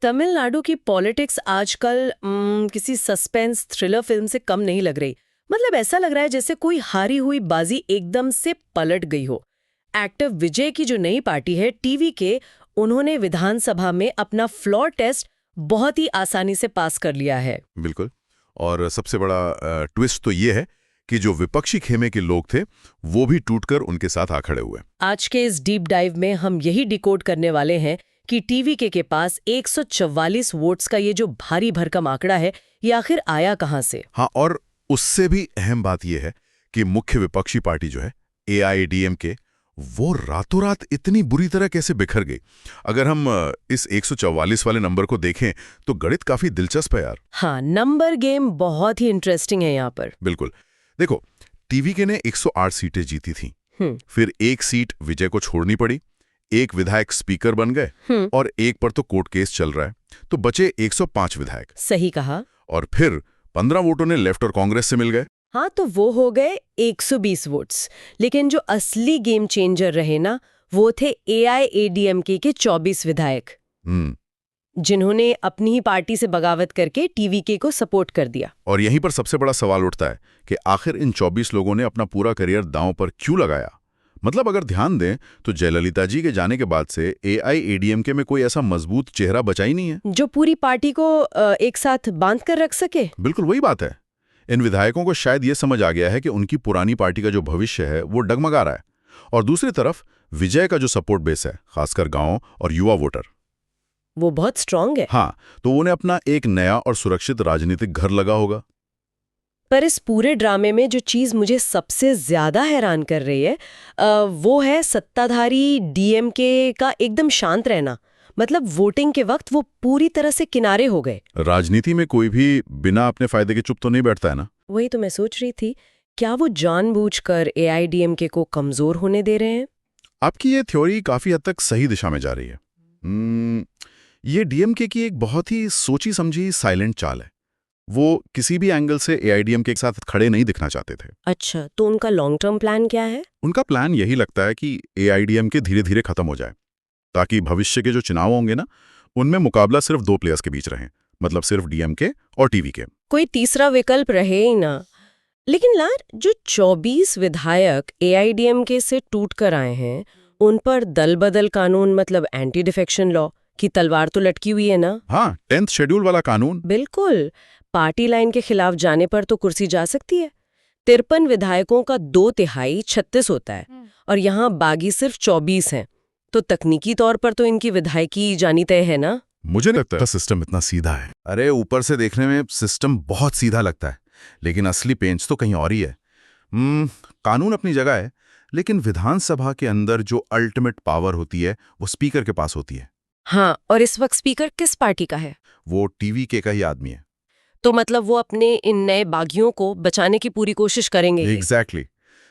तमिलनाडु की पॉलिटिक्स आजकल किसी सस्पेंस थ्रिलर फिल्म से कम नहीं लग रही। मतलब ऐसा लग रहा है जैसे कोई हारी हुई बाजी एकदम से पलट गई हो। एक्टर विजय की जो नई पार्टी है टीवी के, उन्होंने विधानसभा में अपना फ्लोर टेस्ट बहुत ही आसानी से पास कर लिया है। बिल्कुल। और सबसे बड़ा ट्विस्ट तो ये है कि जो विपक्षी खेमे के लोग थे वो भी टूटकर उनके साथ आ खड़े हुए। आज के इस डीप डाइव में हम यही डिकोड करने वाले हैं कि टीवीके के पास 144 वोट्स का ये जो भारी भरकम आंकड़ा है, ये आखिर आया कहां से। हाँ, और उससे भी अहम बात यह है कि मुख्य विपक्षी पार्टी जो है एआईएडीएमके, वो रातों रात इतनी बुरी तरह कैसे बिखर गई। अगर हम इस 144 वाले नंबर को देखें तो गणित काफी दिलचस्प है यार। हाँ, नंबर गेम बहुत ही इंटरेस्टिंग है यहाँ पर। बिल्कुल। देखो, टीवीके ने 108 सीटें जीती थी, फिर एक सीट विजय को छोड़नी पड़ी, एक विधायक स्पीकर बन गए और एक पर तो कोर्ट केस चल रहा है, तो बचे 105 विधायक। सही कहा। और फिर 15 वोटों ने लेफ्ट और कांग्रेस से मिल गए। हाँ, तो वो हो गए 120 वोट्स। लेकिन जो असली गेम चेंजर रहे ना, वो थे एआईएडीएमके के 24 विधायक, जिन्होंने अपनी ही पार्टी से बगावत करके टीवीके को सपोर्ट कर दिया। और यहीं पर सबसे बड़ा सवाल उठता है कि आखिर इन 24 लोगों ने अपना पूरा करियर दांव पर क्यों लगाया। मतलब अगर ध्यान दें तो जयललिता जी के जाने के बाद से एआईएडीएमके में कोई ऐसा मजबूत चेहरा बचा ही नहीं है जो पूरी पार्टी को एक साथ बांध कर रख सके। बिल्कुल वही बात है। इन विधायकों को शायद ये समझ आ गया है कि उनकी पुरानी पार्टी का जो भविष्य है वो डगमगा रहा है। और दूसरी तरफ विजय का जो सपोर्ट बेस है, खासकर गांव और युवा वोटर, वो बहुत स्ट्रांग है। हाँ, तो उन्हें अपना एक नया और सुरक्षित राजनीतिक घर लगा होगा। पर इस पूरे ड्रामे में जो चीज मुझे सबसे ज्यादा हैरान कर रही है, वो है सत्ताधारी डीएमके का एकदम शांत रहना। मतलब वोटिंग के वक्त वो पूरी तरह से किनारे हो गए। राजनीति में कोई भी बिना अपने फायदे के चुप तो नहीं बैठता है ना। वही तो मैं सोच रही थी, क्या वो जानबूझकर एआईडीएमके को कमजोर होने दे रहे हैं? आपकी ये थ्योरी काफी हद तक सही दिशा में जा रही है। ये डीएमके की एक बहुत ही सोची समझी साइलेंट चाल है। वो किसी भी एंगल से एआईडीएमके के साथ खड़े नहीं दिखना चाहते थे। अच्छा, तो उनका लॉन्ग टर्म प्लान क्या है? उनका प्लान यही लगता है कि एआईडीएमके धीरे धीरे खत्म हो जाए, ताकि भविष्य के जो चुनाव होंगे ना, उनमें मुकाबला सिर्फ 2 प्लेयर्स के बीच रहे, मतलब सिर्फ डीएमके और टीवीके। कोई तीसरा विकल्प रहे ही ना। लेकिन यार, जो 24 विधायक एआईडीएमके से टूट कर आए हैं, उन पर दल बदल कानून, मतलब एंटी डिफेक्शन लॉ की तलवार तो लटकी हुई है ना। हाँ, 10th शेड्यूल वाला कानून। बिल्कुल। पार्टी लाइन के खिलाफ जाने पर तो कुर्सी जा सकती है। 53 विधायकों का 2/3 36 होता है, और यहाँ बागी सिर्फ 24 हैं। तो तकनीकी तौर पर तो इनकी विधायकी जानी तय है ना। मुझे नहीं लगता सिस्टम इतना सीधा है। अरे, ऊपर से देखने में सिस्टम बहुत सीधा लगता है, लेकिन असली पेंच तो कहीं और ही है। कानून अपनी जगह है, लेकिन विधानसभा के अंदर जो अल्टीमेट पावर होती है वो स्पीकर के पास होती है। हाँ, और इस वक्त स्पीकर किस पार्टी का है? वो टीवीके का ही आदमी है। तो मतलब वो अपने इन नए बागियों को बचाने की पूरी कोशिश करेंगे। एग्जैक्टली।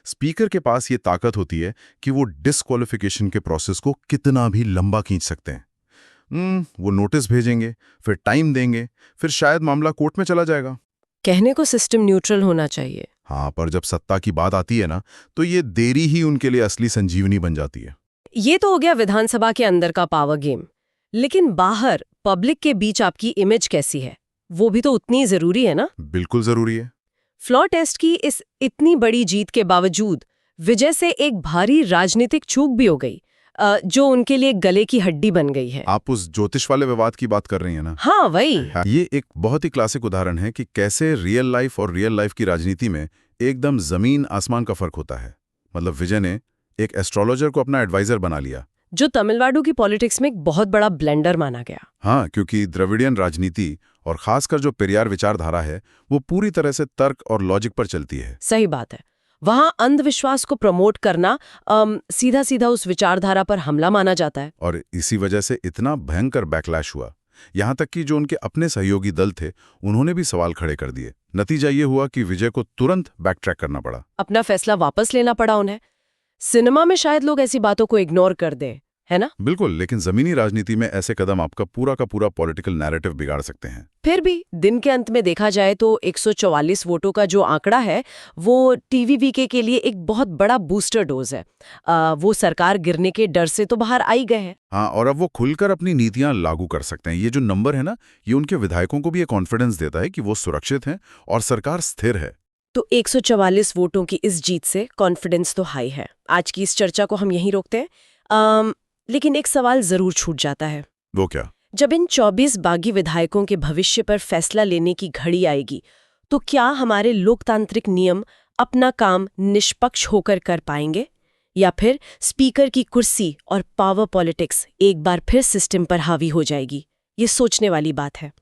स्पीकर के पास ये ताकत होती है कि वो डिस्क्वालिफिकेशन के प्रोसेस को कितना भी लंबा खींच सकते हैं। वो नोटिस भेजेंगे, फिर टाइम देंगे, फिर शायद मामला कोर्ट में चला जाएगा। कहने को सिस्टम न्यूट्रल होना चाहिए। हाँ, पर जब सत्ता की बात आती है ना, तो ये देरी ही उनके लिए असली संजीवनी बन जाती है। ये तो हो गया विधानसभा के अंदर का पावर गेम। लेकिन बाहर पब्लिक के बीच आपकी इमेज कैसी है, वो भी तो उतनी जरूरी है ना। बिल्कुल जरूरी है। फ्लोर टेस्ट की इस इतनी बड़ी जीत के बावजूद विजय से एक भारी राजनीतिक चूक भी हो गई, जो उनके लिए गले की हड्डी बन गई है। आप उस ज्योतिष वाले विवाद की बात कर रही हैं ना? हाँ, वही। ये एक बहुत ही क्लासिक उदाहरण है कि कैसे रियल लाइफ और रियल लाइफ की राजनीति में एकदम जमीन आसमान का फर्क होता है। मतलब विजय ने एक एस्ट्रोलॉजर को अपना एडवाइजर बना लिया, जो तमिलनाडु की पॉलिटिक्स में एक बहुत बड़ा ब्लेंडर माना गया। हाँ, क्योंकि द्रविडियन राजनीति और खासकर जो पेरियार विचारधारा है वो पूरी तरह से तर्क और लॉजिक पर चलती है। सही बात है। वहां अंधविश्वास को प्रमोट करना सीधा सीधा उस विचारधारा पर हमला माना जाता है। और इसी वजह से इतना भयंकर बैकलैश हुआ, यहाँ तक कि जो उनके अपने सहयोगी दल थे उन्होंने भी सवाल खड़े कर दिए। नतीजा ये हुआ कि विजय को तुरंत बैकट्रैक करना पड़ा, अपना फैसला वापस लेना पड़ा उन्हें। सिनेमा में शायद लोग ऐसी बातों को इग्नोर कर दें, है ना? बिल्कुल, लेकिन जमीनी राजनीति में ऐसे कदम आपका पूरा का पूरा पॉलिटिकल नैरेटिव बिगाड़ सकते हैं। फिर भी दिन के अंत में देखा जाए तो 144 वोटों का जो आंकड़ा है वो टीवीवीके के लिए एक बहुत बड़ा बूस्टर डोज है। वो सरकार गिरने के डर से तो बाहर आई गए हैं। हाँ, और अब वो खुलकर अपनी नीतियां लागू कर सकते हैं। ये जो नंबर है ना, ये उनके विधायकों को भी ये कॉन्फिडेंस देता है कि वो सुरक्षित हैं और सरकार स्थिर है। तो 144 वोटों की इस जीत से कॉन्फिडेंस तो हाई है। आज की इस चर्चा को हम यहीं रोकते हैं। लेकिन एक सवाल जरूर छूट जाता है। वो क्या? जब इन 24 बागी विधायकों के भविष्य पर फैसला लेने की घड़ी आएगी, तो क्या हमारे लोकतांत्रिक नियम अपना काम निष्पक्ष होकर कर पाएंगे, या फिर स्पीकर की कुर्सी और पावर पॉलिटिक्स एक बार फिर सिस्टम पर हावी हो जाएगी? ये सोचने वाली बात है।